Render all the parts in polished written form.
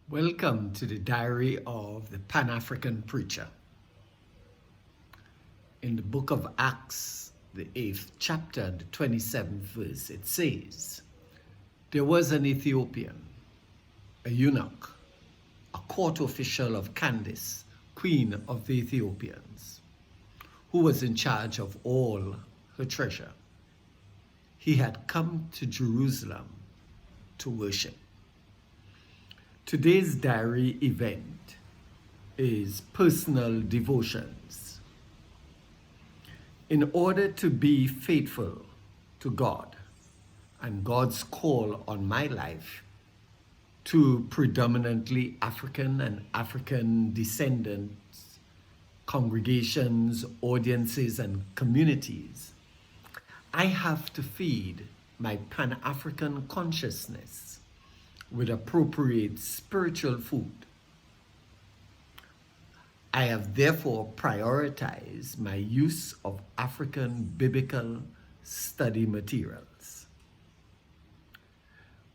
Welcome to the Diary of the Pan-African Preacher. In the book of Acts, the 8th chapter, the 27th verse, it says, "There was an Ethiopian, a eunuch, a court official of Candace, queen of the Ethiopians, who was in charge of all her treasure. He had come to Jerusalem to worship." Today's diary event is personal devotions. In order to be faithful to God and God's call on my life to predominantly African and African descendants, congregations, audiences, and communities, I have to feed my Pan-African consciousness with appropriate spiritual food. I have therefore prioritized my use of African biblical study materials.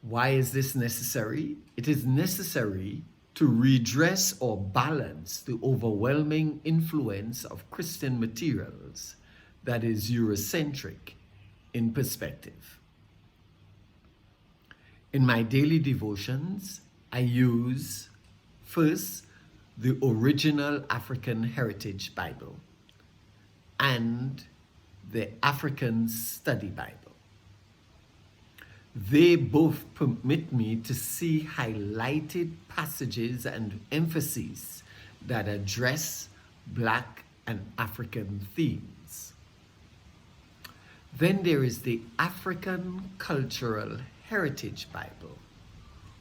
Why is this necessary? It is necessary to redress or balance the overwhelming influence of Christian materials that is Eurocentric in perspective. In my daily devotions, I use first the original African Heritage Bible and the African Study Bible. They both permit me to see highlighted passages and emphases that address Black and African themes. Then there is the African Cultural Heritage Bible,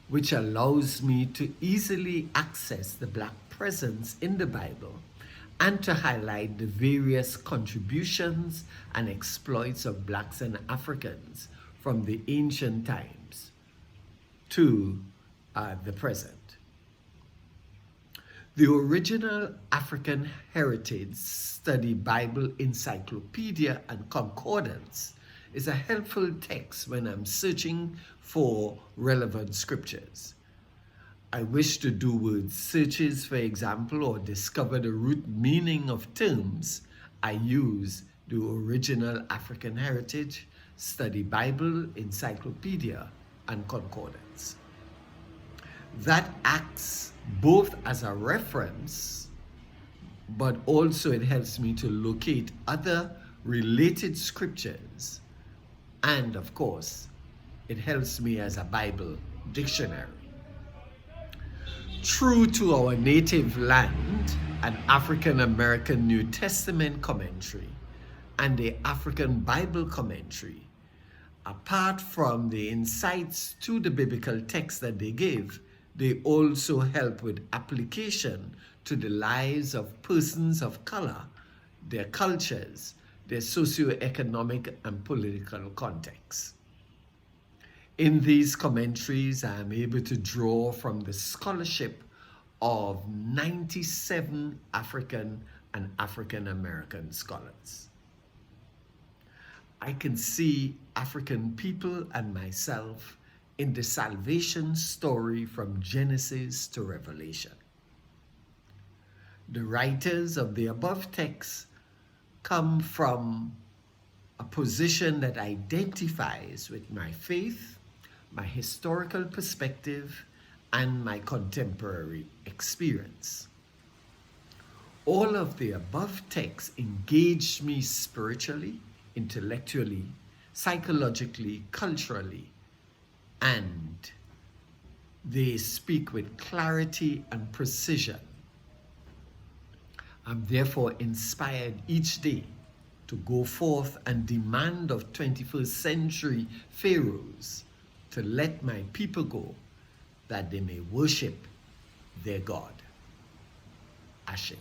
which allows me to easily access the Black presence in the Bible and to highlight the various contributions and exploits of Blacks and Africans from the ancient times to the present. The original African Heritage Study Bible Encyclopedia and Concordance is a helpful text when I'm searching for relevant scriptures. I wish to do word searches, for example, or discover the root meaning of terms. I use the original African Heritage Study Bible Encyclopedia and Concordance. That acts both as a reference, but also it helps me to locate other related scriptures. And of course, it helps me as a Bible dictionary. True to our native land, an African American New Testament commentary and the African Bible commentary, apart from the insights to the biblical text that they give, they also help with application to the lives of persons of color, their cultures, their socioeconomic and political context. In these commentaries, I am able to draw from the scholarship of 97 African and African American scholars. I can see African people and myself in the salvation story from Genesis to Revelation. The writers of the above texts come from a position that identifies with my faith, my historical perspective, and my contemporary experience. All of the above texts engage me spiritually, intellectually, psychologically, culturally, and they speak with clarity and precision. I'm therefore inspired each day to go forth and demand of 21st century pharaohs to let my people go, that they may worship their God. Ashe.